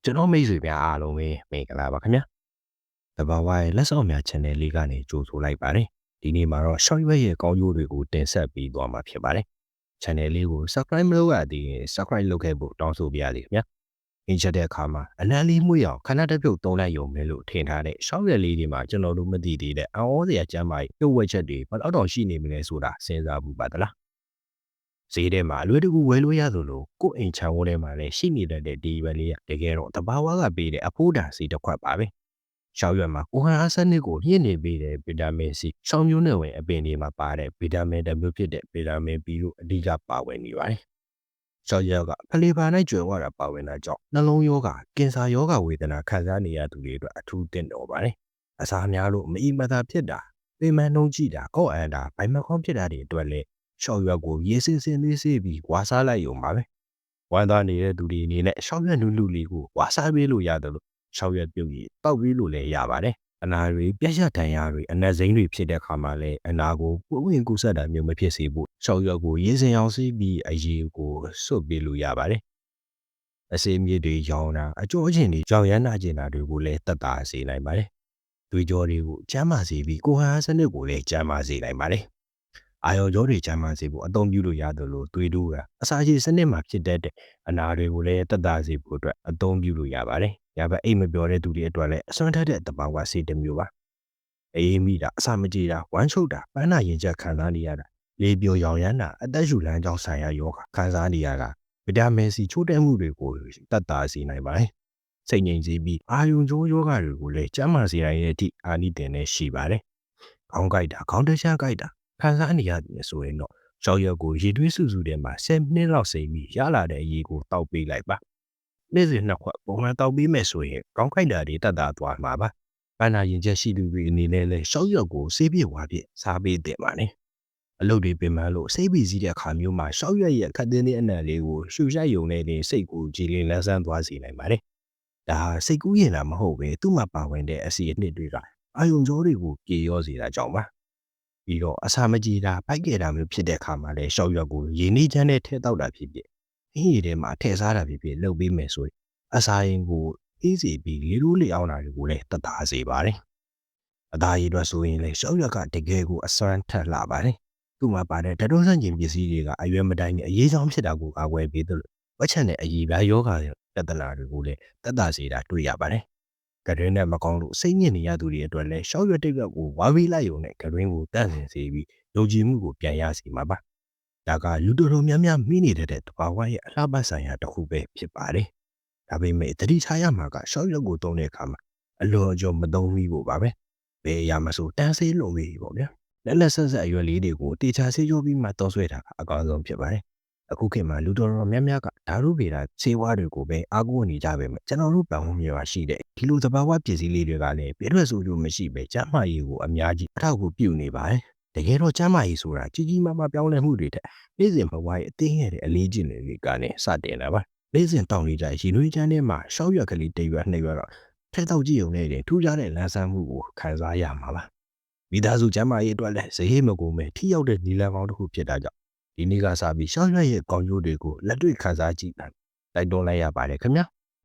ကျွန်တော်မိတ်ဆွေများအားလုံးပဲမင်္ဂလာပါခင်ဗျာတဘာဝရဲ့လက်ဆောင်များ channel လေးကနေကြိုဆိုလိုက်ပါတယ်ဒီနေ့မှာတော့ short ရွက်ရဲ့ကောင်းကျိုးတွေကိုတင်ဆက်ပေးသွားမှာဖြစ်ပါတယ် channel လေးကို subscribe မလုပ်ရသေးရင် subscribe လုပ်ခဲ့ဖို့တောင်းဆိုပါရစေခင်ဗျာအင်ချက်တဲ့အခါမှာအလန်းလေးမှုရအောင်ခဏတစ်ပြုတ်သုံးလိုက်ရုံပဲလို့ထင်ထားတဲ့ short ရွက်လေးတွေမှာကျွန်တော်တို့မသိသေးတဲ့အံ့ဩစရာကျမ်းမာရေးပြုတ်ဝက်ချက်တွေဘယ်တော့ရှိနေမလဲဆိုတာစဉ်းစားမှုပါသလားဈေးထဲမှာအလွယ်တကူဝယ်လို့ရသလိုကိုယ့်အိမ်ချမ်းဝန်းထဲမှာလည်းရှိနေတဲ့ဒီရွက်လေးကတကယ်တော့တဘာဝကပေးတဲ့အဖိုးတန်စီတစ်ခွက်ပါပဲရှောက်ရွက်မှာကိုဟန်အားစနစ်ကိုမြင့်နေပေးတဲ့ဗီတာမင် C ရှောင်းမျိုးနဲ့ဝင်အပင်တွေမှာပါတဲ့ဗီတာမင်တစ်မျိုးဖြစ်တဲ့ဗီတာမင် B လို့အဓိကပါဝင်နေပါတယ်။ရှောက်ရွက်ကဖလေပါနဲ့ကျွယ်ဝတာပါဝင်တာကြောင့်နှလုံးရောဂါကင်ဆာရောဂါဝေဒနာခံစားနေရသူတွေအတွက်အထူးသင့်တော်ပါတယ်။အစာများလို့မအီမသာဖြစ်တာပေမန်နှုံးကြည့်တာကော့အန်တာဘိုင်မခေါင်းဖြစ်တာတွေအတွက်လည်းရှောက်ရွက်ကိုရေစင်စင်လေးစေးပြီးဝါစားလိုက်ရုံပါပဲ။ဝမ်းသားနေတဲ့သူတွေအနေနဲ့ရှောက်ရွက်နုလူလေးကိုဝါစားပေးလို့ရတယ်လို့ရှောက်ရွက်ပြုတ်ရည်တောက်ပြီးလို့လည်းရပါတယ်။အနာတွေပြက်ရတန်ရတွေအနက်စိမ်းတွေဖြစ်တဲ့အခါမှာလည်းအနာကိုပွင့်ဝင်ကူးဆက်တာမျိုးမဖြစ်စေဖို့ရှောက်ရွက်ကိုရေစင်အောင်စီးပြီးအရည်ကိုစွတ်ပေးလို့ရပါတယ်။အစေးမြေတွေရောင်းတာအကျော်ချင်းတွေကြောင်ရမ်းနာကျင်တာတွေကိုလည်းတတ်တာစေနိုင်ပါတယ်။သွေးကြောတွေကိုကျန်းမာစေပြီးကိုဟန်စနစ်ကိုလည်းကျန်းမာစေနိုင်ပါတယ်။အာရုံကြောတွေကျန်းမာစေဖို့အသုံးပြုလို့ရတယ်လို့သွေးတိုးကအစာရည်စနစ်မှာဖြစ်တဲ့အနာတွေကိုလည်းတတ်တာစေဖို့အတွက်အသုံးပြုလို့ရပါတယ်။ညာဘက်အိမ်မပြောတဲ့သူတွေအတွက်လည်းအစွမ်းထက်တဲ့တဘာဝဆေးတစ်မျိုးပါ။အေးမိတာအစာမကြေတာဝမ်းချုပ်တာပန်းနာရင်ကျခံစားနေရတာလေပြိုရောင်ရမ်းတာအသက်ရှူလမ်းကြောင်းဆိုင်ရာယောဂခံစားနေရတာဗီတာမင် C ချိုးတဲ့မှုတွေကိုတတ်တာစေနိုင်ပါတယ်။စိတ်ငြိမ်စေပြီးအာရုံကြောယောဂတွေကိုလည်းကျန်းမာစေနိုင်တဲ့အထိအာနိသင်နဲ့ရှိပါတယ်။ခေါင်းကိုက်တာခေါင်းတခြားကိုက်တာခံစားနေရတယ်ဆိုရင်တော့ရှောက်ရက်ကိုရေသွေးစုစုထဲမှာ10မိနစ်လောက်စိမ့်ပြီးရလာတဲ့အရည်ကိုတောက်ပေးလိုက်ပါနေ့စဉ်နှစ်ခွက်ပုံမှန်တောက်ပေးမယ်ဆိုရင်ကောင်းခိုက်တာတွေတတ်တာသွားမှာပါပန်းနာရင်ချက်ရှိသူတွေအနေနဲ့လည်းရှောက်ရက်ကိုဆေးပြေဝါပြစားပေးတင်ပါနဲ့အလုပ်တွေပင်ပန်းလို့စိတ်ပီစည်းတဲ့အခါမျိုးမှာရှောက်ရက်ရဲ့ခက်တင်းတဲ့အနံ့လေးကိုရှူရှိုက်ယုံနဲ့စိတ်ကိုကြည်လင်လန်းဆန်းသွားစေနိုင်ပါတယ်ဒါဟာစိတ်ကူးရင်လာမဟုတ်ပဲသူ့မှာပါဝင်တဲ့အစီအနှစ်တွေကအာယုံကြောတွေကိုပြေရောစေတာကြောင့်ပါပြီးတော့အစာမကြေတာပိုက်ကြတာမျိုးဖြစ်တဲ့အခါမှာလည်းရှောက်ရွက်ကိုရေနေချမ်းနဲ့ထဲတောက်တာဖြစ်ဖြစ်အင်းရည်ထဲမှာထည့်စားတာဖြစ်ဖြစ်လုပ်ပေးမယ်ဆိုရင်အစာရင်ကိုအေးစီပြီးလေလိုးလေအောင်တာတွေကိုလည်းတတ်တာစေပါတယ်အသားရည်အတွက်ဆိုရင်လည်းရှောက်ရွက်ကတကယ်ကိုအစွမ်းထက်လာပါတယ်သူ့မှာပါတဲ့ဓာတုဆန့်ကျင်ပစ္စည်းတွေကအရွယ်မတိုင်းနဲ့အရေးချောင်းဖြစ်တာကိုကာကွယ်ပေးသလိုဝက်ချက်နဲ့အရည်ပြားယောဂါပြဿနာတွေကိုလည်းတတ်တာစေတာတွေ့ရပါတယ်ကရင်းနဲ့မကောင်းလို့စိတ်ညစ်နေရသူတွေအတွက်လည်းရှောက်ရွက်တိတ်ကိုဝါပေးလိုက်ရုံနဲ့ကရင်းကိုတန့်စင်စေပြီးယုံကြည်မှုကိုပြန်ရစေမှာပါဒါကလူတော်တော်များများမိနေတဲ့တဘာဝရဲ့အလှပဆိုင်ရာတစ်ခုပဲဖြစ်ပါတယ်ဒါပေမဲ့တတိထားရမှာကရှောက်ရွက်ကိုသုံးတဲ့အခါမှာအလွန်အကျွံမသုံးမိဖို့ပါပဲဘယ်အရာမှဆိုတန်းဆေးလုံးပြီးပေါ့ဗျာလက်လက်ဆက်ဆက်အရွယ်လေးတွေကိုတေချာဆေးကြောပြီးမှသုံးဆွဲတာအကောင်းဆုံးဖြစ်ပါတယ်အခုခေတ်မှာလူတော်တော်များများကဓာတ်ရုပ်ဗေဒဆေးဝါးတွေကိုပဲအားကိုးနေကြပဲမယ်ကျွန်တော်တို့ပတ်ဝန်းကျင်မှာရှိတဲ့ဒီလိုသဘာဝပစ္စည်းလေးတွေကလည်းပြည့်ထွက်ဆိုးကျိုးမရှိပဲကျန်းမာရေးကိုအများကြီးအထောက်အကူပြုနေပါတယ်တကယ်တော့ကျန်းမာရေးဆိုတာကြီးကြီးမားမားပြောင်းလဲမှုတွေတဲ့နေ့စဉ်ဘဝရဲ့အသေးငယ်တဲ့အလေးကျင့်တွေကနေစတင်တာပါနေ့စဉ်တောင်းနေကြရေနွေးချမ်းထဲမှာရှောက်ရွက်ကလေးတစ်ရွက်နှစ်ရွက်တော့ထဲတောက်ကြည့်ုံနဲ့ထူးခြားတဲ့လန်းဆန်းမှုကိုခံစားရမှာပါမိသားစုကျန်းမာရေးအတွက်လည်းဈေးမကုန်ပဲထိရောက်တဲ့နီလန်ပေါင်းတစ်ခုဖြစ်တာကြောင့်ဒီနေ့ကစပြီးရှောက်ရွက်ရဲ့ကောင်းကျိုးတွေကိုလက်တွေ့ခန်းစားကြည့်တိုက်တွန်းလိုက်ရပါတယ်ခင်ဗျာ